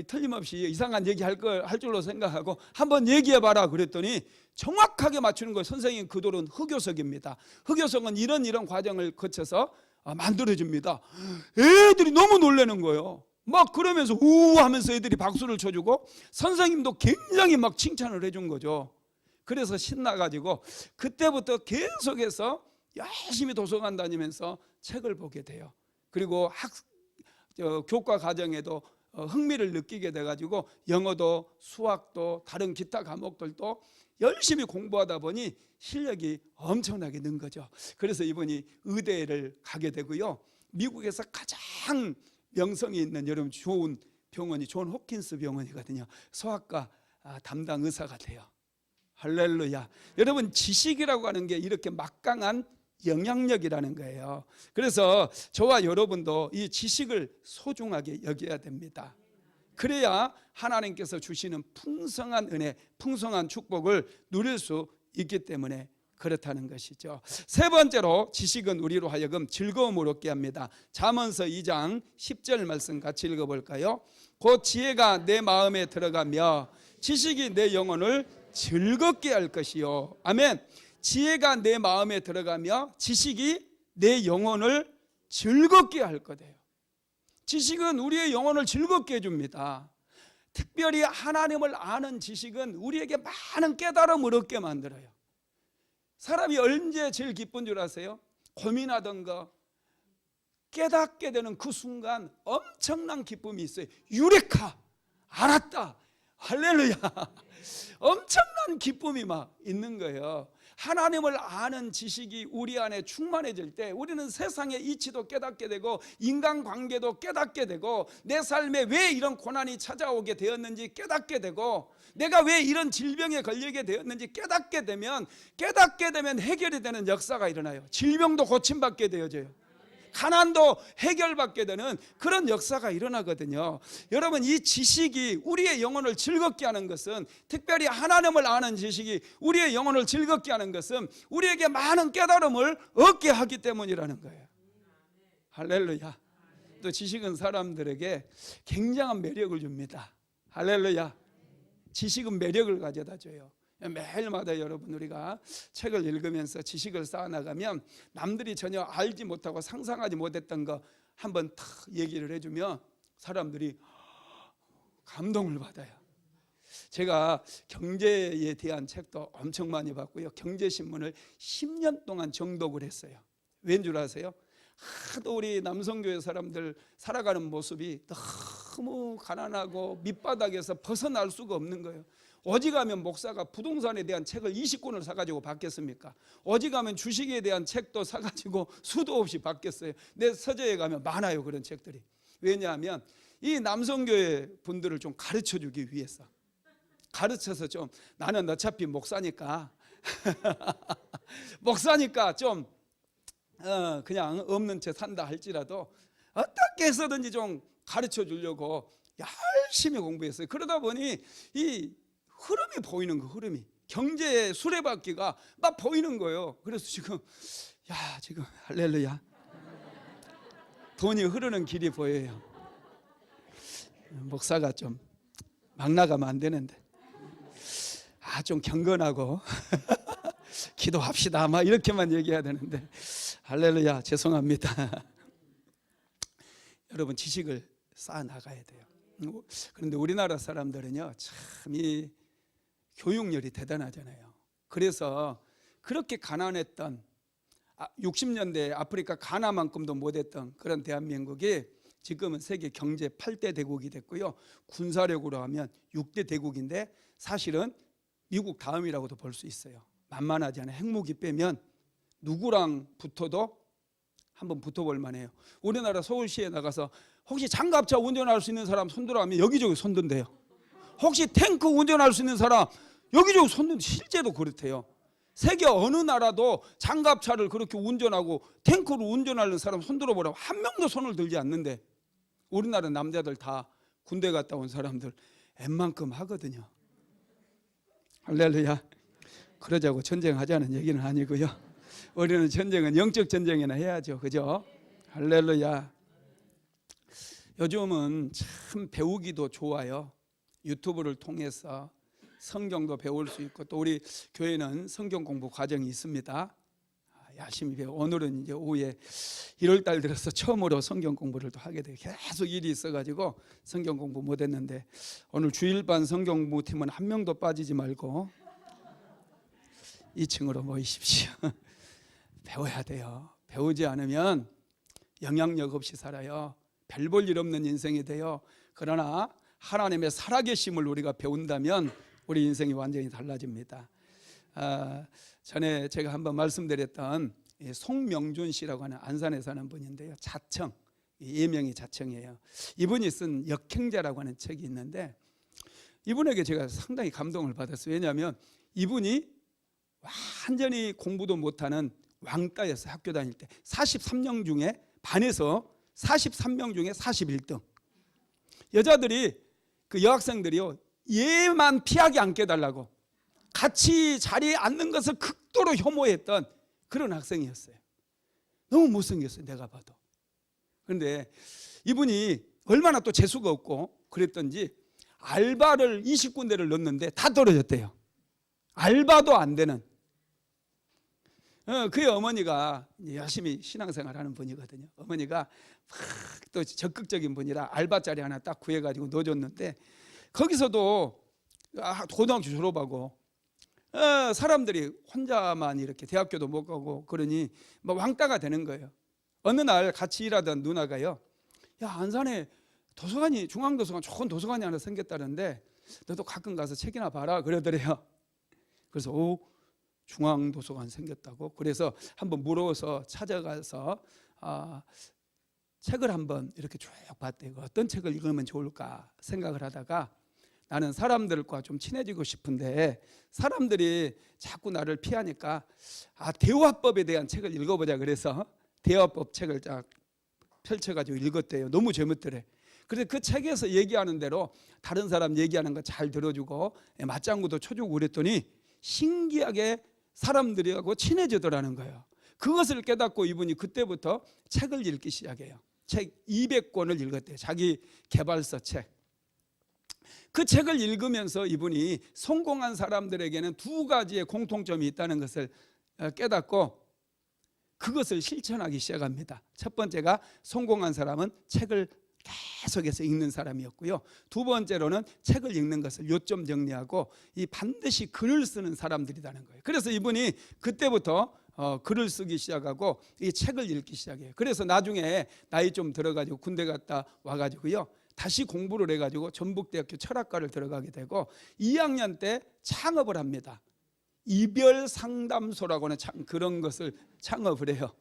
틀림없이 이상한 얘기 할 줄로 생각하고 한번 얘기해봐라 그랬더니 정확하게 맞추는 거예요. 선생님, 그 돌은 흑요석입니다. 흑요석은 이런 과정을 거쳐서 만들어집니다. 애들이 너무 놀라는 거예요. 막 그러면서 우우 하면서 애들이 박수를 쳐주고 선생님도 굉장히 막 칭찬을 해준 거죠. 그래서 신나가지고 그때부터 계속해서 열심히 도서관 다니면서 책을 보게 돼요. 그리고 교과 과정에도 흥미를 느끼게 돼가지고 영어도 수학도 다른 기타 과목들도 열심히 공부하다 보니 실력이 엄청나게 는 거죠. 그래서 이분이 의대를 가게 되고요. 미국에서 가장 명성이 있는 여러분 좋은 병원이 존 홉킨스 병원이거든요. 소아과 담당 의사가 돼요. 할렐루야. 여러분, 지식이라고 하는 게 이렇게 막강한 영향력이라는 거예요. 그래서 저와 여러분도 이 지식을 소중하게 여겨야 됩니다. 그래야 하나님께서 주시는 풍성한 은혜, 풍성한 축복을 누릴 수 있기 때문에 그렇다는 것이죠. 세 번째로 지식은 우리로 하여금 즐거움을 얻게 합니다. 잠언서 2장 10절 말씀 같이 읽어볼까요? 곧 지혜가 내 마음에 들어가며 지식이 내 영혼을 즐겁게 할 것이요. 아멘. 지혜가 내 마음에 들어가며 지식이 내 영혼을 즐겁게 할 거예요. 지식은 우리의 영혼을 즐겁게 해줍니다. 특별히 하나님을 아는 지식은 우리에게 많은 깨달음을 얻게 만들어요. 사람이 언제 제일 기쁜 줄 아세요? 고민하던 거 깨닫게 되는 그 순간 엄청난 기쁨이 있어요. 유레카, 알았다, 할렐루야. 엄청난 기쁨이 막 있는 거예요. 하나님을 아는 지식이 우리 안에 충만해질 때 우리는 세상의 이치도 깨닫게 되고 인간관계도 깨닫게 되고 내 삶에 왜 이런 고난이 찾아오게 되었는지 깨닫게 되고 내가 왜 이런 질병에 걸리게 되었는지 깨닫게 되면 해결이 되는 역사가 일어나요. 질병도 고침받게 되어져요. 가난도 해결받게 되는 그런 역사가 일어나거든요. 여러분, 이 지식이 우리의 영혼을 즐겁게 하는 것은, 특별히 하나님을 아는 지식이 우리의 영혼을 즐겁게 하는 것은 우리에게 많은 깨달음을 얻게 하기 때문이라는 거예요. 할렐루야. 또 지식은 사람들에게 굉장한 매력을 줍니다. 할렐루야. 지식은 매력을 가져다 줘요. 매일마다 여러분, 우리가 책을 읽으면서 지식을 쌓아나가면 남들이 전혀 알지 못하고 상상하지 못했던 거 한번 탁 얘기를 해주면 사람들이 감동을 받아요. 제가 경제에 대한 책도 엄청 많이 봤고요. 경제신문을 10년 동안 정독을 했어요. 왠 줄 아세요? 하도 우리 남성교회 사람들 살아가는 모습이 너무 가난하고 밑바닥에서 벗어날 수가 없는 거예요. 어지간하면 목사가 부동산에 대한 책을 20권을 사가지고 받겠습니까? 어지간하면 주식에 대한 책도 사가지고 수도 없이 받겠어요. 내 서재에 가면 많아요, 그런 책들이. 왜냐하면 이 남성교회 분들을 좀 가르쳐주기 위해서, 가르쳐서 좀, 나는 어차피 목사니까 목사니까 좀 그냥 없는 채 산다 할지라도 어떻게 해서든지 좀 가르쳐 주려고 열심히 공부했어요. 그러다 보니 이 흐름이 보이는 거, 흐름이, 경제의 수레바퀴가 막 보이는 거예요. 그래서 지금 지금 할렐루야, 돈이 흐르는 길이 보여요. 목사가 좀 막 나가면 안 되는데 좀 경건하고 기도합시다 막 이렇게만 얘기해야 되는데, 할렐루야, 죄송합니다. 여러분, 지식을 쌓아 나가야 돼요. 그런데 우리나라 사람들은요, 참 이 교육열이 대단하잖아요. 그래서 그렇게 가난했던 60년대 아프리카 가나만큼도 못했던 그런 대한민국이 지금은 세계 경제 8대 대국이 됐고요, 군사력으로 하면 6대 대국인데 사실은 미국 다음이라고도 볼 수 있어요. 만만하지 않아요. 핵무기 빼면 누구랑 붙어도 한번 붙어볼 만해요. 우리나라 서울시에 나가서 혹시 장갑차 운전할 수 있는 사람 손들어 하면 여기저기 손든대요. 혹시 탱크 운전할 수 있는 사람 여기저기 손든, 실제로 그렇대요. 세계 어느 나라도 장갑차를 그렇게 운전하고 탱크를 운전하는 사람 손들어 보라고 한 명도 손을 들지 않는데, 우리나라 남자들 다 군대 갔다 온 사람들 웬만큼 하거든요. 할렐루야. 그러자고 전쟁하자는 얘기는 아니고요, 우리는 전쟁은 영적 전쟁이나 해야죠, 그죠? 할렐루야. 요즘은 참 배우기도 좋아요. 유튜브를 통해서 성경도 배울 수 있고, 또 우리 교회는 성경 공부 과정이 있습니다. 열심히 배워. 오늘은 이제 오후에 1월 달 들어서 처음으로 성경 공부를 또 하게 돼요. 계속 일이 있어가지고 성경 공부 못했는데, 오늘 주일반 성경 공부팀은 한 명도 빠지지 말고 2층으로 모이십시오. 배워야 돼요. 배우지 않으면 영향력 없이 살아요. 별 볼 일 없는 인생이 돼요. 그러나 하나님의 살아계심을 우리가 배운다면 우리 인생이 완전히 달라집니다. 전에 제가 한번 말씀드렸던 송명준 씨라고 하는 안산에 사는 분인데요, 자청, 예명이 자청이에요. 이분이 쓴 역행자라고 하는 책이 있는데, 이분에게 제가 상당히 감동을 받았어요. 왜냐하면 이분이 완전히 공부도 못하는 왕따였어요. 학교 다닐 때 43명 중에, 반에서 43명 중에 41등. 여자들이, 그 여학생들이요, 얘만 피하게 안 깨달라고 같이 자리에 앉는 것을 극도로 혐오했던 그런 학생이었어요. 너무 못생겼어요, 내가 봐도. 그런데 이분이 얼마나 또 재수가 없고 그랬던지 알바를 20군데를 넣었는데 다 떨어졌대요. 알바도 안 되는. 그의 어머니가 열심히 신앙생활 하는 분이거든요. 어머니가 또 적극적인 분이라 알바 자리 하나 딱 구해가지고 넣어줬는데, 거기서도 고등학교 졸업하고 사람들이 혼자만 이렇게 대학교도 못 가고 그러니 뭐 왕따가 되는 거예요. 어느 날 같이 일하던 누나가요, 야, 안산에 도서관이, 중앙도서관 좋은 도서관이 하나 생겼다는데 너도 가끔 가서 책이나 봐라 그러더래요. 그래서 중앙도서관 생겼다고. 그래서 한번 물어서 찾아가서 책을 한번 이렇게 쭉 봤대요. 어떤 책을 읽으면 좋을까 생각을 하다가, 나는 사람들과 좀 친해지고 싶은데 사람들이 자꾸 나를 피하니까 대화법에 대한 책을 읽어보자 그래서 대화법 책을 쫙 펼쳐가지고 읽었대요. 너무 재밌더래. 그래서 그 책에서 얘기하는 대로 다른 사람 얘기하는 거 잘 들어주고 맞장구도 쳐주고 그랬더니 신기하게 사람들하고 친해지더라는 거예요. 그것을 깨닫고 이분이 그때부터 책을 읽기 시작해요. 책 200권을 읽었대요. 자기 개발서 책. 그 책을 읽으면서 이분이 성공한 사람들에게는 두 가지의 공통점이 있다는 것을 깨닫고 그것을 실천하기 시작합니다. 첫 번째가 성공한 사람은 책을 계속해서 읽는 사람이었고요. 두 번째로는 책을 읽는 것을 요점 정리하고 이 반드시 글을 쓰는 사람들이라는 거예요. 그래서 이분이 그때부터 글을 쓰기 시작하고 이 책을 읽기 시작해요. 그래서 나중에 나이 좀 들어가지고 군대 갔다 와가지고요, 다시 공부를 해가지고 전북대학교 철학과를 들어가게 되고 2학년 때 창업을 합니다. 이별상담소라고는 그런 것을 창업을 해요.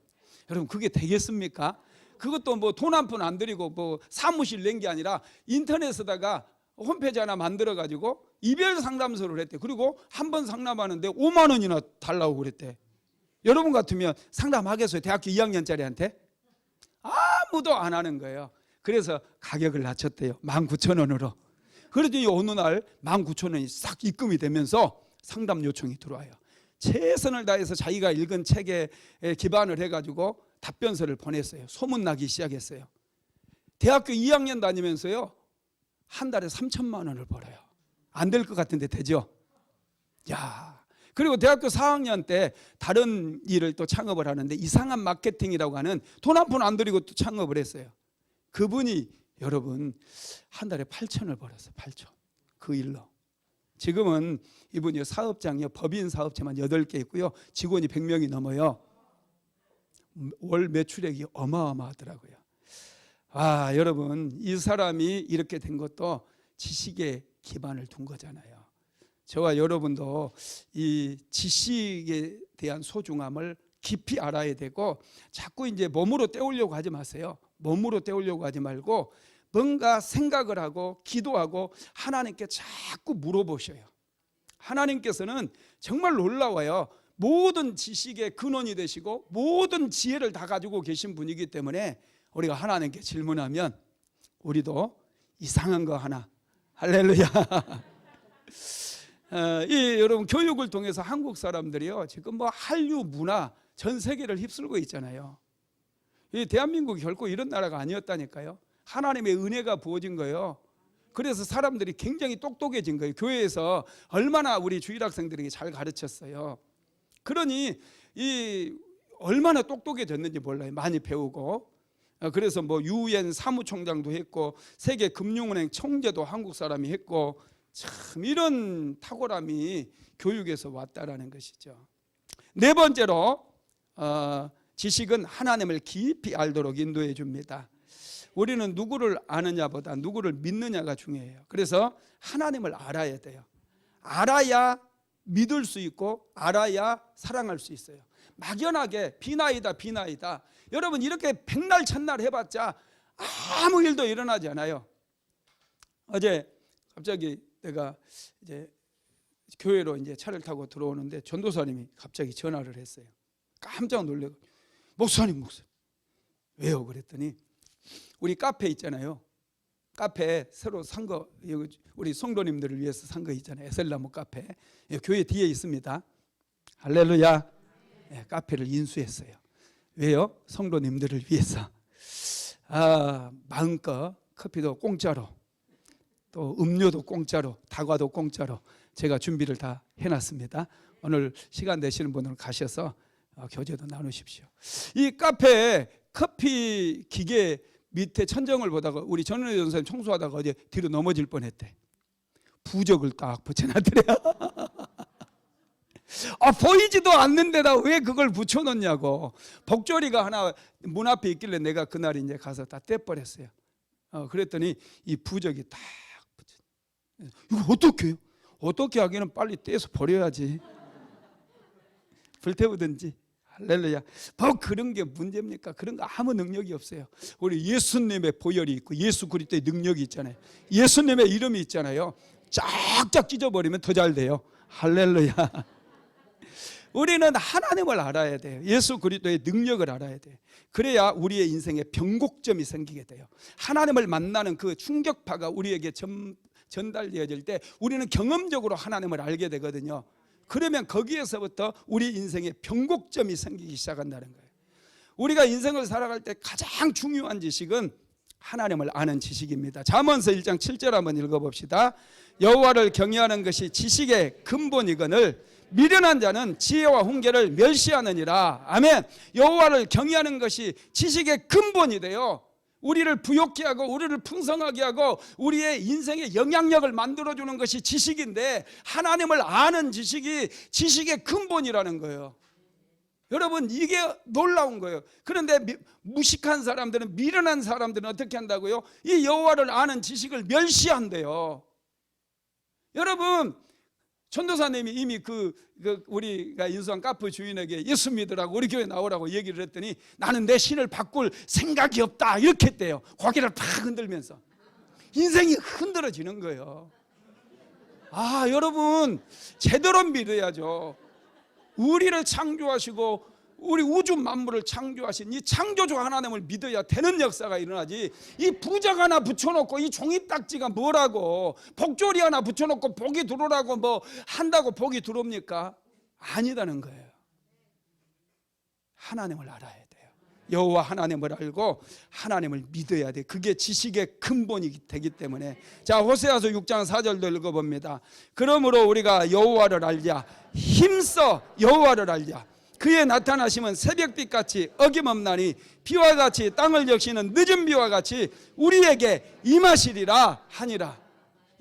여러분, 그게 되겠습니까? 그것도 뭐 돈 한 푼 안 들이고 뭐 사무실 낸 게 아니라 인터넷에다가 홈페이지 하나 만들어 가지고 이별 상담소를 했대. 그리고 한 번 상담하는데 5만 원이나 달라고 그랬대. 여러분 같으면 상담하겠어요? 대학교 2학년짜리한테? 아무도 안 하는 거예요. 그래서 가격을 낮췄대요. 19,000원으로. 그러더니 어느 날 19,000원이 싹 입금이 되면서 상담 요청이 들어와요. 최선을 다해서 자기가 읽은 책에 기반을 해가지고 답변서를 보냈어요. 소문나기 시작했어요. 대학교 2학년 다니면서요, 한 달에 3천만 원을 벌어요. 안 될 것 같은데 되죠? 야, 그리고 대학교 4학년 때 다른 일을 또 창업을 하는데 이상한 마케팅이라고 하는 돈 한 푼 안 들이고 또 창업을 했어요. 그분이 여러분 한 달에 8천을 벌었어요. 8천. 그 일로. 지금은 이분이 사업장이요, 법인 사업체만 8개 있고요, 직원이 100명이 넘어요. 월 매출액이 어마어마하더라고요. 여러분, 이 사람이 이렇게 된 것도 지식에 기반을 둔 거잖아요. 저와 여러분도 이 지식에 대한 소중함을 깊이 알아야 되고, 자꾸 이제 몸으로 때우려고 하지 마세요. 몸으로 때우려고 하지 말고 뭔가 생각을 하고 기도하고 하나님께 자꾸 물어보셔요. 하나님께서는 정말 놀라워요. 모든 지식의 근원이 되시고 모든 지혜를 다 가지고 계신 분이기 때문에 우리가 하나님께 질문하면 우리도 이상한 거 하나, 할렐루야. 여러분, 교육을 통해서 한국 사람들이요, 지금 뭐 한류 문화 전 세계를 휩쓸고 있잖아요. 이 대한민국이 결코 이런 나라가 아니었다니까요. 하나님의 은혜가 부어진 거예요. 그래서 사람들이 굉장히 똑똑해진 거예요. 교회에서 얼마나 우리 주일학생들에게 잘 가르쳤어요. 그러니 얼마나 똑똑해졌는지 몰라요. 많이 배우고. 그래서 뭐 UN 사무총장도 했고 세계금융은행 총재도 한국 사람이 했고, 참 이런 탁월함이 교육에서 왔다라는 것이죠. 네 번째로 지식은 하나님을 깊이 알도록 인도해 줍니다. 우리는 누구를 아느냐보다 누구를 믿느냐가 중요해요. 그래서 하나님을 알아야 돼요. 알아야 믿을 수 있고 알아야 사랑할 수 있어요. 막연하게 비나이다. 여러분, 이렇게 백날 천날 해봤자 아무 일도 일어나지 않아요. 어제 갑자기 내가 이제 교회로 이제 차를 타고 들어오는데 전도사님이 갑자기 전화를 했어요. 깜짝 놀래고, 목사님 왜요? 그랬더니 우리 카페 있잖아요. 카페 새로 산 거, 우리 성도님들을 위해서 산 거 있잖아요. 에셀나무 카페. 교회 뒤에 있습니다. 할렐루야. 카페를 인수했어요. 왜요? 성도님들을 위해서. 마음껏 커피도 공짜로, 또 음료도 공짜로, 다과도 공짜로 제가 준비를 다 해놨습니다. 오늘 시간 되시는 분은 가셔서 교제도 나누십시오. 이 카페에 커피 기계 밑에 천정을 보다가 우리 전은혜 전사님 청소하다가 어제 뒤로 넘어질 뻔했대. 부적을 딱 붙여놨더래요. 보이지도 않는 데다 왜 그걸 붙여놓냐고. 복조리가 하나 문 앞에 있길래 내가 그날 이제 가서 다 떼버렸어요. 그랬더니 이 부적이 딱 붙여. 이거 어떻게 해요? 어떻게 하기는 빨리 떼서 버려야지. 불태우든지. 할렐루야. 뭐 그런 게 문제입니까? 그런 거 아무 능력이 없어요. 우리 예수님의 보혈이 있고 예수 그리스도의 능력이 있잖아요. 예수님의 이름이 있잖아요. 쫙쫙 찢어버리면 더 잘 돼요. 할렐루야. 우리는 하나님을 알아야 돼요. 예수 그리스도의 능력을 알아야 돼요. 그래야 우리의 인생에 변곡점이 생기게 돼요. 하나님을 만나는 그 충격파가 우리에게 전달되어질 때 우리는 경험적으로 하나님을 알게 되거든요. 그러면 거기에서부터 우리 인생에 변곡점이 생기기 시작한다는 거예요. 우리가 인생을 살아갈 때 가장 중요한 지식은 하나님을 아는 지식입니다. 잠언서 1장 7절 한번 읽어봅시다. 여호와를 경외하는 것이 지식의 근본이거늘 미련한 자는 지혜와 훈계를 멸시하느니라. 아멘. 여호와를 경외하는 것이 지식의 근본이 돼요. 우리를 부욕케 하고 우리를 풍성하게 하고 우리의 인생의 영향력을 만들어주는 것이 지식인데, 하나님을 아는 지식이 지식의 근본이라는 거예요. 여러분, 이게 놀라운 거예요. 그런데 무식한 사람들은, 미련한 사람들은 어떻게 한다고요? 이 여호와를 아는 지식을 멸시한대요. 여러분, 전도사님이 이미 우리가 인수한 카페 주인에게 예수 믿으라고 우리 교회 나오라고 얘기를 했더니 나는 내 신을 바꿀 생각이 없다 이렇게 했대요. 고개를 팍 흔들면서. 인생이 흔들어지는 거예요. 아, 여러분, 제대로 믿어야죠. 우리를 창조하시고 우리 우주 만물을 창조하신 이 창조주 하나님을 믿어야 되는 역사가 일어나지. 이 부적 하나 붙여놓고 이 종이딱지가 뭐라고, 복조리 하나 붙여놓고 복이 들어오라고 뭐 한다고 복이 들어옵니까? 아니다는 거예요. 하나님을 알아야 돼요. 여호와 하나님을 알고 하나님을 믿어야 돼. 그게 지식의 근본이 되기 때문에. 자, 호세아서 6장 4절도 읽어봅니다. 그러므로 우리가 여호와를 알자. 힘써 여호와를 알자. 그의 나타나심은 새벽빛같이 어김없나니 비와 같이 땅을 적시는 늦은 비와 같이 우리에게 임하시리라 하니라.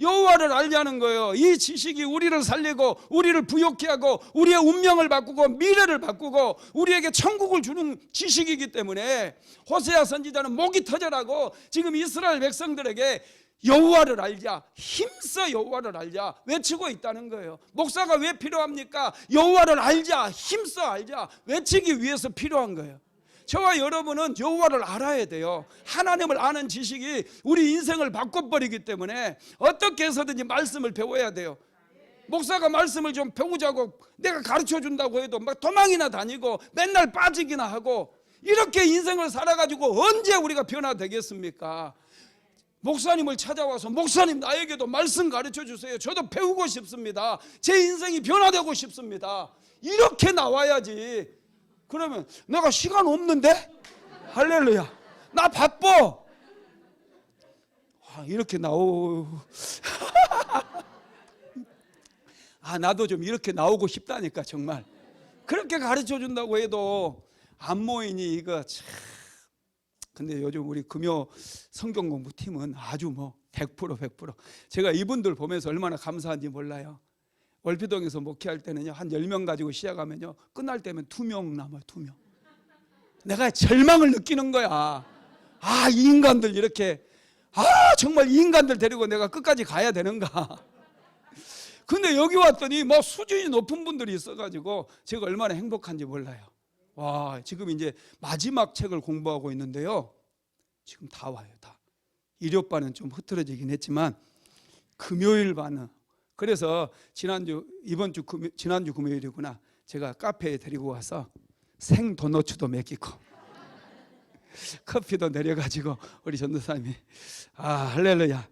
여호와를 알자는 거예요. 이 지식이 우리를 살리고 우리를 부욕케 하고 우리의 운명을 바꾸고 미래를 바꾸고 우리에게 천국을 주는 지식이기 때문에 호세아 선지자는 목이 터져라고 지금 이스라엘 백성들에게 여호와를 알자, 힘써 여호와를 알자 외치고 있다는 거예요. 목사가 왜 필요합니까? 여호와를 알자, 힘써 알자 외치기 위해서 필요한 거예요. 저와 여러분은 여호와를 알아야 돼요. 하나님을 아는 지식이 우리 인생을 바꿔버리기 때문에 어떻게 해서든지 말씀을 배워야 돼요. 목사가 말씀을 좀 배우자고 내가 가르쳐 준다고 해도 막 도망이나 다니고 맨날 빠지기나 하고 이렇게 인생을 살아가지고 언제 우리가 변화되겠습니까? 목사님을 찾아와서 목사님 나에게도 말씀 가르쳐 주세요. 저도 배우고 싶습니다. 제 인생이 변화되고 싶습니다. 이렇게 나와야지. 그러면 내가 시간 없는데? 할렐루야. 나 바빠. 이렇게 나도 좀 이렇게 나오고 싶다니까 정말. 그렇게 가르쳐 준다고 해도 안 모이니 이거 참. 근데 요즘 우리 금요 성경 공부 팀은 아주 100%. 제가 이분들 보면서 얼마나 감사한지 몰라요. 월피동에서 목회할 때는요 한 10명 가지고 시작하면요 끝날 때면 2명 남아요. 2명. 내가 절망을 느끼는 거야. 이 인간들 이렇게 정말 이 인간들 데리고 내가 끝까지 가야 되는가. 근데 여기 왔더니 수준이 높은 분들이 있어가지고 제가 얼마나 행복한지 몰라요. 와, 지금 이제 마지막 책을 공부하고 있는데요. 지금 다 와요, 다. 일요반은 좀 흐트러지긴 했지만 금요일반은. 그래서 지난주 금요일이구나. 제가 카페에 데리고 와서 생 도너츠도 먹이고 커피도 내려가지고 우리 전도사님이 할렐루야.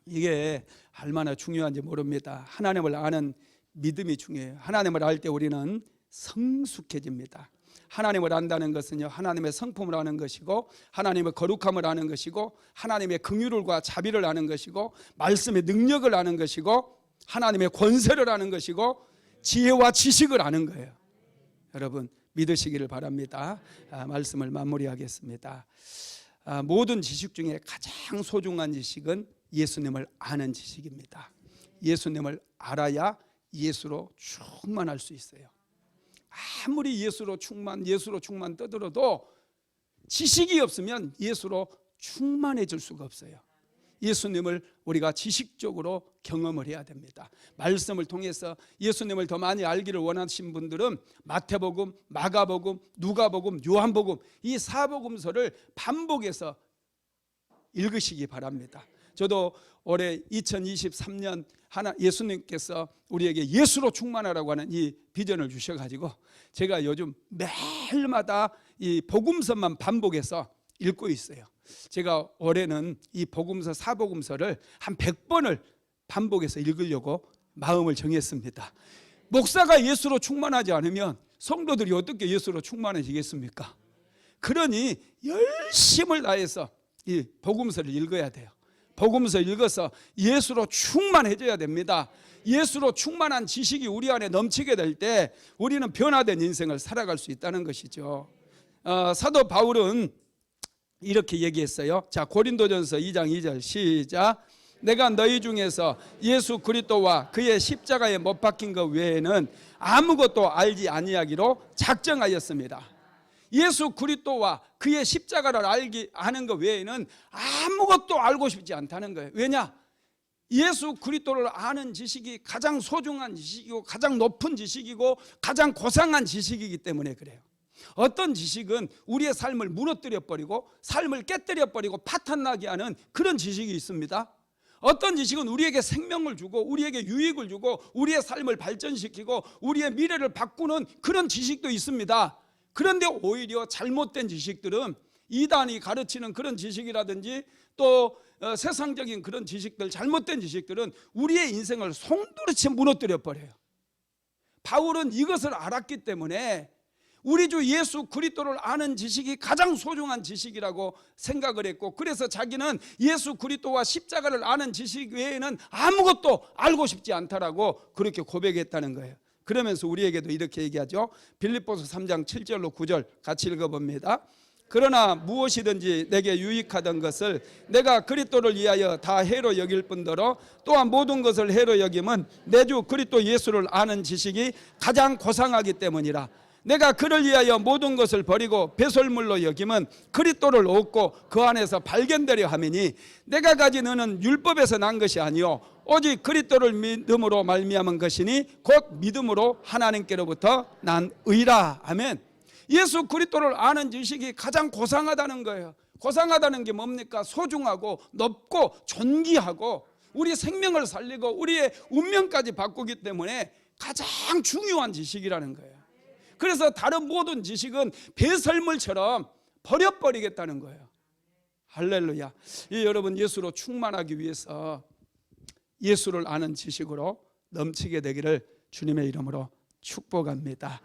이게 얼마나 중요한지 모릅니다. 하나님을 아는 믿음이 중요해요. 하나님을 알 때 우리는 성숙해집니다. 하나님을 안다는 것은요 하나님의 성품을 아는 것이고 하나님의 거룩함을 아는 것이고 하나님의 긍휼과 자비를 아는 것이고 말씀의 능력을 아는 것이고 하나님의 권세를 아는 것이고 지혜와 지식을 아는 거예요. 여러분 믿으시기를 바랍니다. 말씀을 마무리하겠습니다. 모든 지식 중에 가장 소중한 지식은 예수님을 아는 지식입니다. 예수님을 알아야 예수로 충만할 수 있어요. 아무리 예수로 충만 떠들어도 지식이 없으면 예수로 충만해질 수가 없어요. 예수님을 우리가 지식적으로 경험을 해야 됩니다. 말씀을 통해서 예수님을 더 많이 알기를 원하신 분들은 마태복음, 마가복음, 누가복음, 요한복음 이 4복음서를 반복해서 읽으시기 바랍니다. 저도 올해 2023년 예수님께서 우리에게 예수로 충만하라고 하는 이 비전을 주셔가지고 제가 요즘 매일마다 이 복음서만 반복해서 읽고 있어요. 제가 올해는 이 복음서 4복음서를 한 100번을 반복해서 읽으려고 마음을 정했습니다. 목사가 예수로 충만하지 않으면 성도들이 어떻게 예수로 충만해지겠습니까? 그러니 열심을 다해서 이 복음서를 읽어야 돼요. 복음서 읽어서 예수로 충만해져야 됩니다. 예수로 충만한 지식이 우리 안에 넘치게 될 때 우리는 변화된 인생을 살아갈 수 있다는 것이죠. 사도 바울은 이렇게 얘기했어요. 자, 고린도전서 2장 2절 시작. 내가 너희 중에서 예수 그리스도와 그의 십자가에 못 박힌 것 외에는 아무것도 알지 아니하기로 작정하였습니다. 예수 그리스도와 그의 십자가를 아는 것 외에는 아무것도 알고 싶지 않다는 거예요. 왜냐? 예수 그리스도를 아는 지식이 가장 소중한 지식이고 가장 높은 지식이고 가장 고상한 지식이기 때문에 그래요. 어떤 지식은 우리의 삶을 무너뜨려 버리고 삶을 깨뜨려 버리고 파탄나게 하는 그런 지식이 있습니다. 어떤 지식은 우리에게 생명을 주고 우리에게 유익을 주고 우리의 삶을 발전시키고 우리의 미래를 바꾸는 그런 지식도 있습니다. 그런데 오히려 잘못된 지식들은 이단이 가르치는 그런 지식이라든지 또 세상적인 그런 지식들, 잘못된 지식들은 우리의 인생을 송두리째 무너뜨려 버려요. 바울은 이것을 알았기 때문에 우리 주 예수 그리스도를 아는 지식이 가장 소중한 지식이라고 생각을 했고, 그래서 자기는 예수 그리스도와 십자가를 아는 지식 외에는 아무것도 알고 싶지 않다라고 그렇게 고백했다는 거예요. 그러면서 우리에게도 이렇게 얘기하죠. 빌립보서 3장 7절로 9절 같이 읽어봅니다. 그러나 무엇이든지 내게 유익하던 것을 내가 그리스도를 위하여 다 해로 여길 뿐더러 또한 모든 것을 해로 여김은 내 주 그리스도 예수를 아는 지식이 가장 고상하기 때문이라. 내가 그를 위하여 모든 것을 버리고 배설물로 여김은 그리스도를 얻고 그 안에서 발견되려 함이니 내가 가진 의는 율법에서 난 것이 아니요 오직 그리스도를 믿음으로 말미암은 것이니 곧 믿음으로 하나님께로부터 난 의라. 아멘. 예수 그리스도를 아는 지식이 가장 고상하다는 거예요. 고상하다는 게 뭡니까? 소중하고 높고 존귀하고 우리 생명을 살리고 우리의 운명까지 바꾸기 때문에 가장 중요한 지식이라는 거예요. 그래서 다른 모든 지식은 배설물처럼 버려버리겠다는 거예요. 할렐루야. 여러분, 예수로 충만하기 위해서 예수를 아는 지식으로 넘치게 되기를 주님의 이름으로 축복합니다.